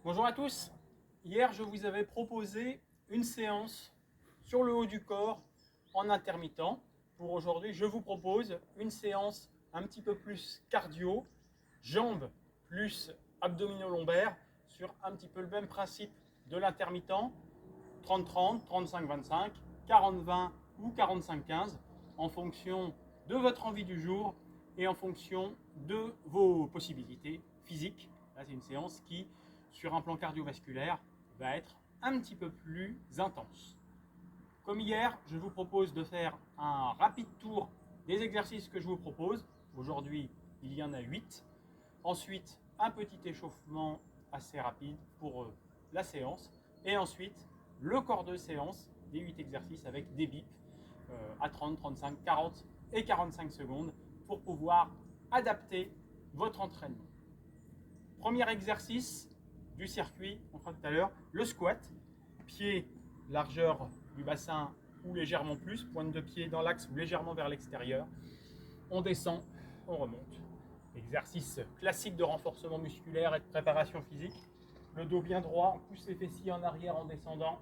Bonjour à tous. Hier, je vous avais proposé une séance sur le haut du corps en intermittent. Pour aujourd'hui, je vous propose une séance un petit peu plus cardio, jambes plus abdominaux lombaires, sur un petit peu le même principe de l'intermittent, 30-30, 35-25, 40-20 ou 45-15, en fonction de votre envie du jour et en fonction de vos possibilités physiques. Là, c'est une séance qui, sur un plan cardiovasculaire, va être un petit peu plus intense. Comme hier, je vous propose de faire un rapide tour des exercices que je vous propose. Aujourd'hui, il y en a 8. Ensuite, un petit échauffement assez rapide pour la séance. Et ensuite, le corps de séance des 8 exercices avec des bips à 30, 35, 40 et 45 secondes pour pouvoir adapter votre entraînement. Premier exercice du circuit, on fera tout à l'heure, le squat. Pied, largeur du bassin ou légèrement plus, pointe de pied dans l'axe ou légèrement vers l'extérieur. On descend, on remonte. Exercice classique de renforcement musculaire et de préparation physique. Le dos bien droit, on pousse les fessiers en arrière en descendant.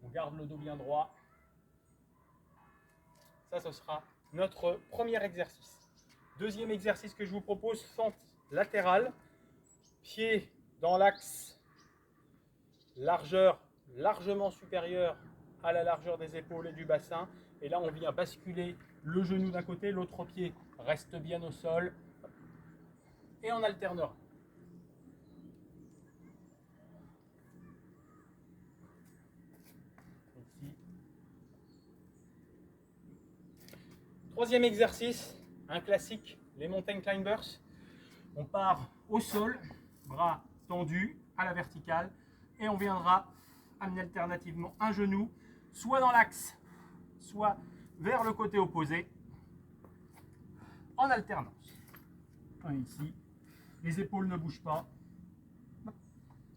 On garde le dos bien droit. Ça, ce sera notre premier exercice. Deuxième exercice que je vous propose, fente latérale. Pied dans l'axe, largeur largement supérieure à la largeur des épaules et du bassin. Et là, on vient basculer le genou d'un côté, l'autre pied reste bien au sol. Et on alternera. Ici. Troisième exercice, un classique, les mountain climbers. On part au sol, bras tendus à la verticale, et on viendra amener alternativement un genou, soit dans l'axe, soit vers le côté opposé, en alternance. Ici, les épaules ne bougent pas.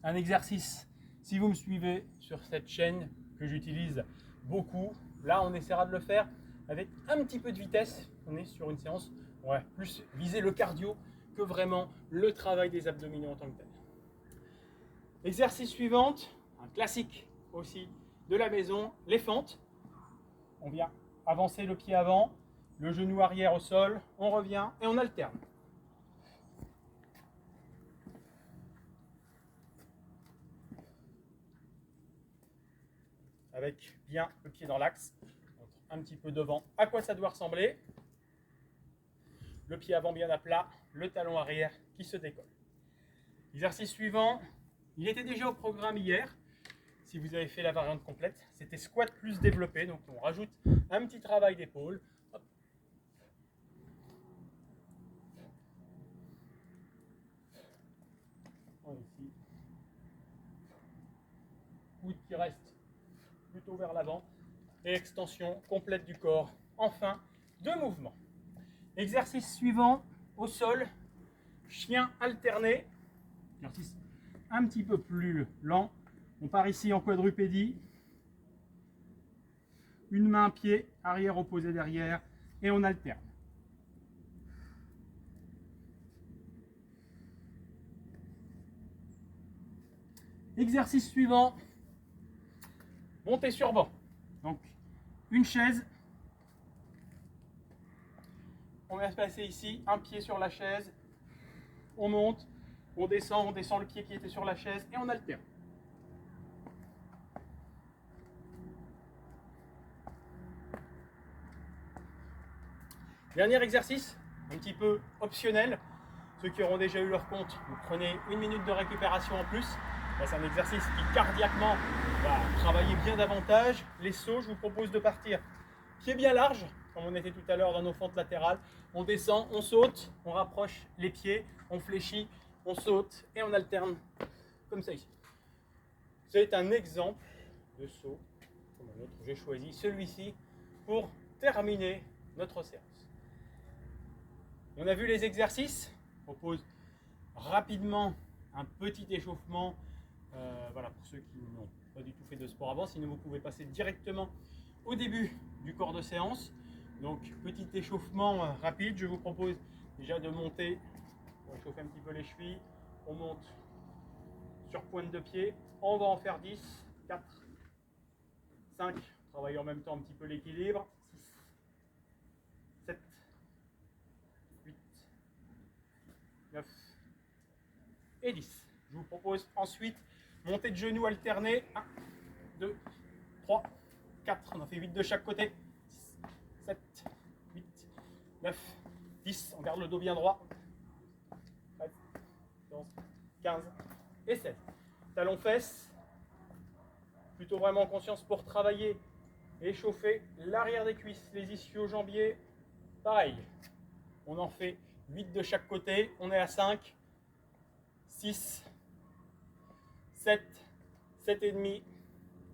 Un exercice, si vous me suivez sur cette chaîne que j'utilise beaucoup, là on essaiera de le faire avec un petit peu de vitesse. On est sur une séance, on va plus viser le cardio que vraiment le travail des abdominaux en tant que tel. Exercice suivant, un classique aussi de la maison, les fentes. On vient avancer le pied avant, le genou arrière au sol, on revient et on alterne. Avec bien le pied dans l'axe, un petit peu devant. À quoi ça doit ressembler? Le pied avant bien à plat, le talon arrière qui se décolle. Exercice suivant, il était déjà au programme hier, si vous avez fait la variante complète, c'était squat plus développé, donc on rajoute un petit travail d'épaule. Ici. Coude qui reste plutôt vers l'avant et extension complète du corps. Enfin, deux mouvements. Exercice suivant, au sol, chien alterné. Exercice un petit peu plus lent. On part ici en quadrupédie. Une main, pied, arrière opposé derrière et on alterne. Exercice suivant, montée sur banc. Donc, une chaise. On va se passer ici, un pied sur la chaise. On monte, on descend le pied qui était sur la chaise et on alterne. Dernier exercice, un petit peu optionnel. Ceux qui auront déjà eu leur compte, vous prenez une minute de récupération en plus. C'est un exercice qui cardiaquement va travailler bien davantage. Les sauts, je vous propose de partir pied bien large, comme on était tout à l'heure dans nos fentes latérales. On descend, on saute, on rapproche les pieds, on fléchit, on saute et on alterne comme ça ici. C'est un exemple de saut, comme un autre. J'ai choisi celui-ci pour terminer notre séance. On a vu les exercices. Je propose rapidement un petit échauffement voilà, pour ceux qui n'ont pas du tout fait de sport avant. Sinon, vous pouvez passer directement au début du corps de séance. Donc, petit échauffement rapide. Je vous propose déjà de monter, pour échauffer un petit peu les chevilles. On monte sur pointe de pied. On va en faire 10, 4, 5, travailler en même temps un petit peu l'équilibre, 6, 7, 8, 9 et 10. Je vous propose ensuite montée de genoux alternée, 1, 2, 3, 4, on en fait 8 de chaque côté, 6, 7, 8, 9, 10, on garde le dos bien droit, 13, 14, 15 et 16. Talons fesses, plutôt vraiment en conscience pour travailler et chauffer l'arrière des cuisses, les ischio-jambiers, pareil. On en fait 8 de chaque côté, on est à 5, 6, 7, 7 et demi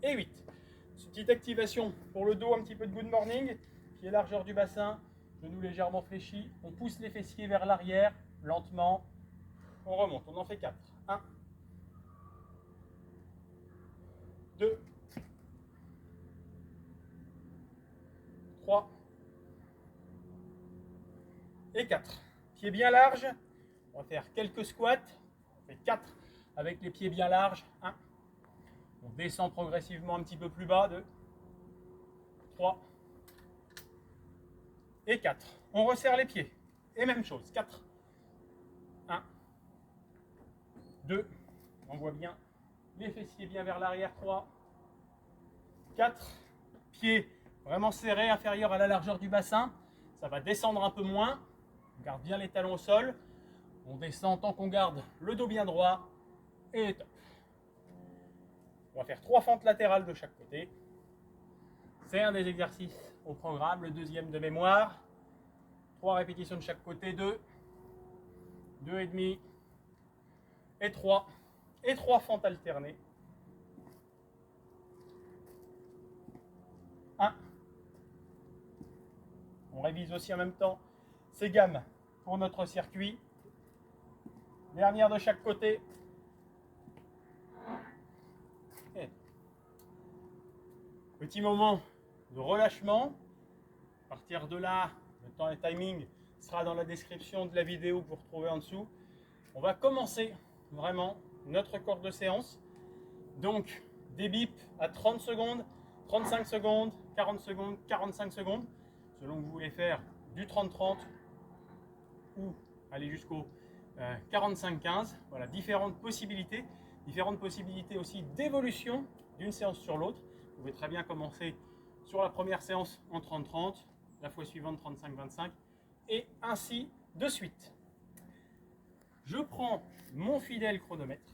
et 8. Petite activation pour le dos, un petit peu de good morning, pied largeur du bassin, genoux légèrement fléchis, on pousse les fessiers vers l'arrière, lentement, on remonte, on en fait 4. 1, 2, 3 et 4. Pieds bien larges, on va faire quelques squats, on fait 4 avec les pieds bien larges, 1, on descend progressivement un petit peu plus bas, 2, 3 et 4. On resserre les pieds, et même chose, 4, 1, 2, on voit bien les fessiers bien vers l'arrière, 3, 4, pieds vraiment serrés, inférieurs à la largeur du bassin, ça va descendre un peu moins, on garde bien les talons au sol, on descend tant qu'on garde le dos bien droit, et top. On va faire 3 fentes latérales de chaque côté, c'est un des exercices au programme, le deuxième de mémoire, 3 répétitions de chaque côté, 2, 2 et demi, et 3 fentes alternées. 1. On révise aussi en même temps ces gammes pour notre circuit. Dernière de chaque côté. Et petit moment de relâchement. À partir de là, le temps et timing sera dans la description de la vidéo que vous retrouvez en dessous. On va commencer vraiment notre corps de séance. Donc, des bips à 30 secondes, 35 secondes, 40 secondes, 45 secondes, selon que vous voulez faire du 30-30 ou aller jusqu'au 45-15. Voilà, différentes possibilités aussi d'évolution d'une séance sur l'autre. Vous pouvez très bien commencer sur la première séance en 30-30, la fois suivante 35-25, et ainsi de suite. Je prends mon fidèle chronomètre.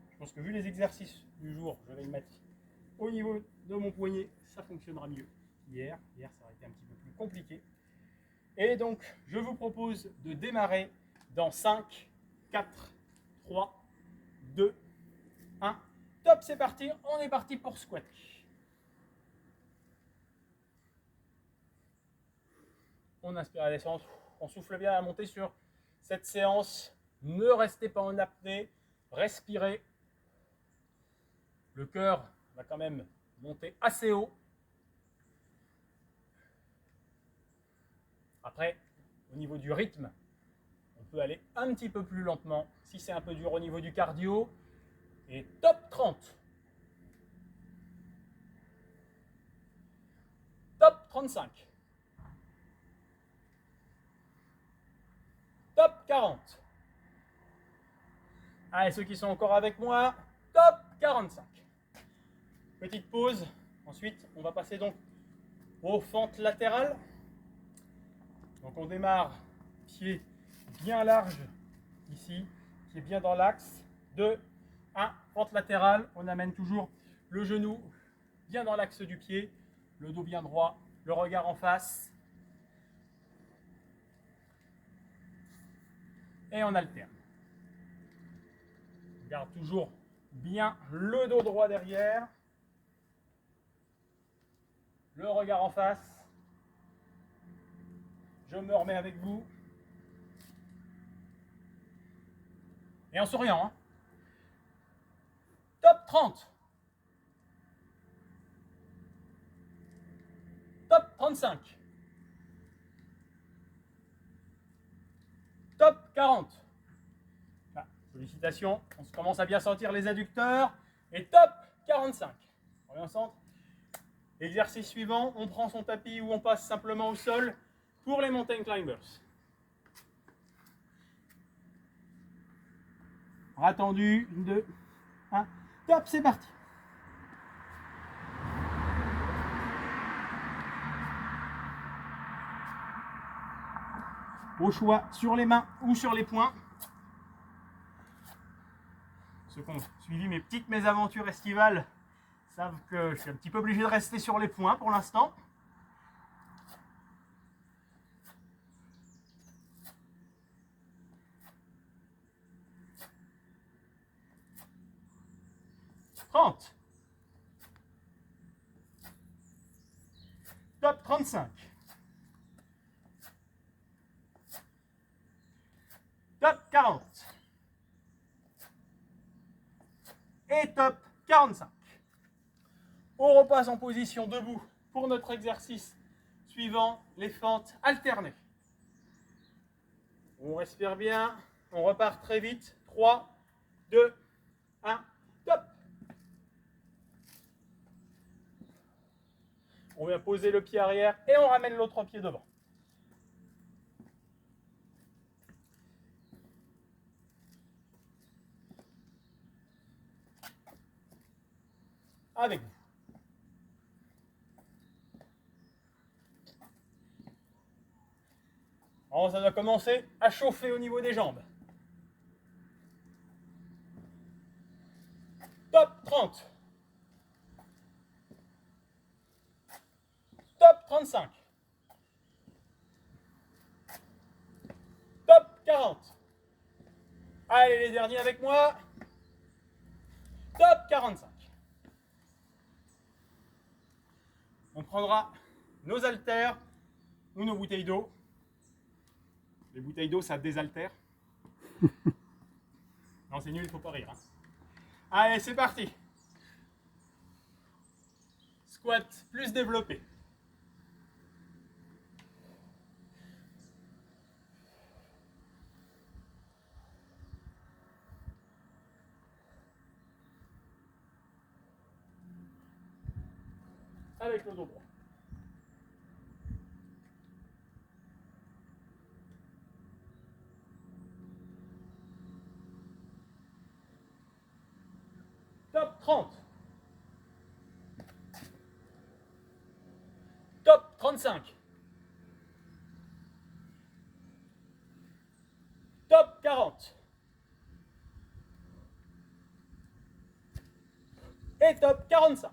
Je pense que vu les exercices du jour, je vais le mettre au niveau de mon poignet, ça fonctionnera mieux qu'hier. Hier, ça aurait été un petit peu plus compliqué. Et donc, je vous propose de démarrer dans 5, 4, 3, 2, 1. Top, c'est parti. On est parti pour squatter. On inspire la descente. On souffle bien à monter sur cette séance. Ne restez pas en apnée. Respirez. Le cœur va quand même monter assez haut. Après, au niveau du rythme, on peut aller un petit peu plus lentement si c'est un peu dur au niveau du cardio. Et top 30. Top 35. Top 40. Allez, ceux qui sont encore avec moi, top 45. Petite pause. Ensuite, on va passer donc aux fentes latérales. Donc on démarre pied bien large ici, pied bien dans l'axe. 2, 1, fente latérale. On amène toujours le genou bien dans l'axe du pied, le dos bien droit, le regard en face. Et on alterne. On garde toujours bien le dos droit derrière, le regard en face. Je me remets avec vous. Et en souriant. Hein. Top 30. Top 35. Top 40. Ah, Félicitations, on commence à bien sentir les adducteurs. Et top, 45. On est en centre. Exercice suivant, on prend son tapis ou on passe simplement au sol pour les mountain climbers. Bras tendus, 2, 1, top, c'est parti. Au choix, sur les mains ou sur les poings. Ceux qui ont suivi mes petites mésaventures estivales savent que je suis un petit peu obligé de rester sur les poings pour l'instant. Top 35. Top 40. Et top 45. On repasse en position debout pour notre exercice suivant, les fentes alternées. On respire bien, on repart très vite. 3, 2, 1, top. On vient poser le pied arrière et on ramène l'autre pied devant. Avec vous. Alors, ça doit commencer à chauffer au niveau des jambes. Top 30. Top 35. Top 40. Allez, les derniers avec moi. Top 45. On prendra nos haltères ou nos bouteilles d'eau. Les bouteilles d'eau, ça désaltère. Non, c'est nul, il ne faut pas rire. Hein. Allez, c'est parti. Squat plus développé. Avec le dos droit. Top 30. Top 35. Top 40. Et top 45.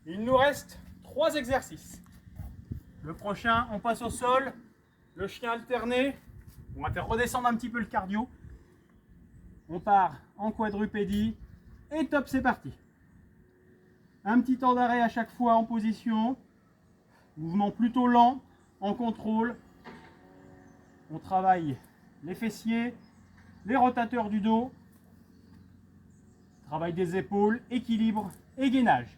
Il nous reste 3 exercices. Le prochain, on passe au sol. Le chien alterné. On va faire redescendre un petit peu le cardio. On part en quadrupédie. Et top, c'est parti. Un petit temps d'arrêt à chaque fois en position. Mouvement plutôt lent, en contrôle. On travaille les fessiers, les rotateurs du dos. Travail des épaules, équilibre et gainage.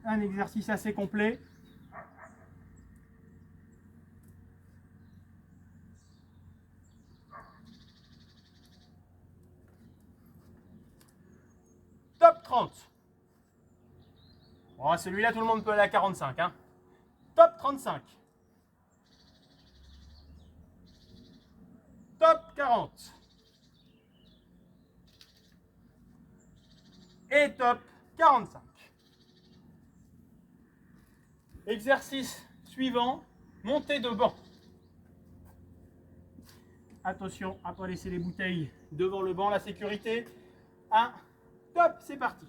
Un exercice assez complet. Top 30. Bon, celui-là, tout le monde peut aller à 45. Hein. Top 35. Top 40. Et top 45. Exercice suivant, montée de banc. Attention à ne pas laisser les bouteilles devant le banc, la sécurité. 1, top, c'est parti.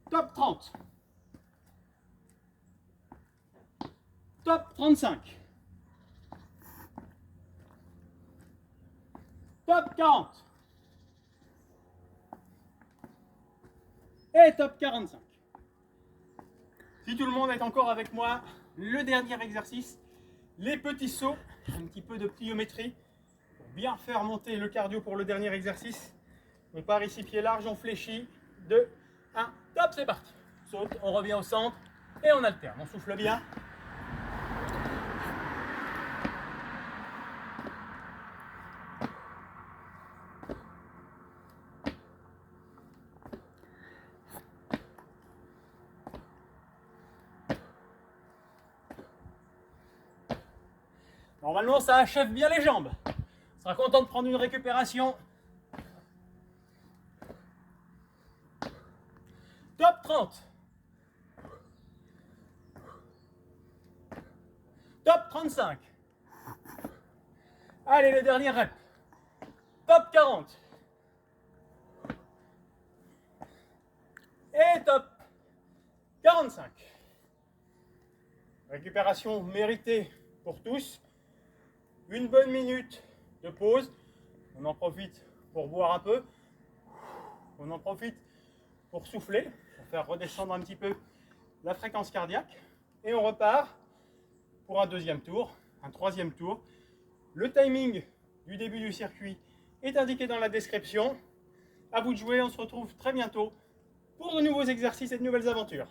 Top 30. Top 35. Top 40. Et top 45. Si tout le monde est encore avec moi, le dernier exercice, les petits sauts, un petit peu de pliométrie pour bien faire monter le cardio pour le dernier exercice. On part ici pied large, on fléchit, 2, 1, top, c'est parti. Saute, on revient au centre et on alterne, on souffle bien. Normalement, ça achève bien les jambes. On sera content de prendre une récupération. Top 30. Top 35. Allez, le dernier rep. Top 40. Et top 45. Récupération méritée pour tous. Une bonne minute de pause. On en profite pour boire un peu. On en profite pour souffler, pour faire redescendre un petit peu la fréquence cardiaque. Et on repart pour un deuxième tour, un troisième tour. Le timing du début du circuit est indiqué dans la description. À vous de jouer, on se retrouve très bientôt pour de nouveaux exercices et de nouvelles aventures.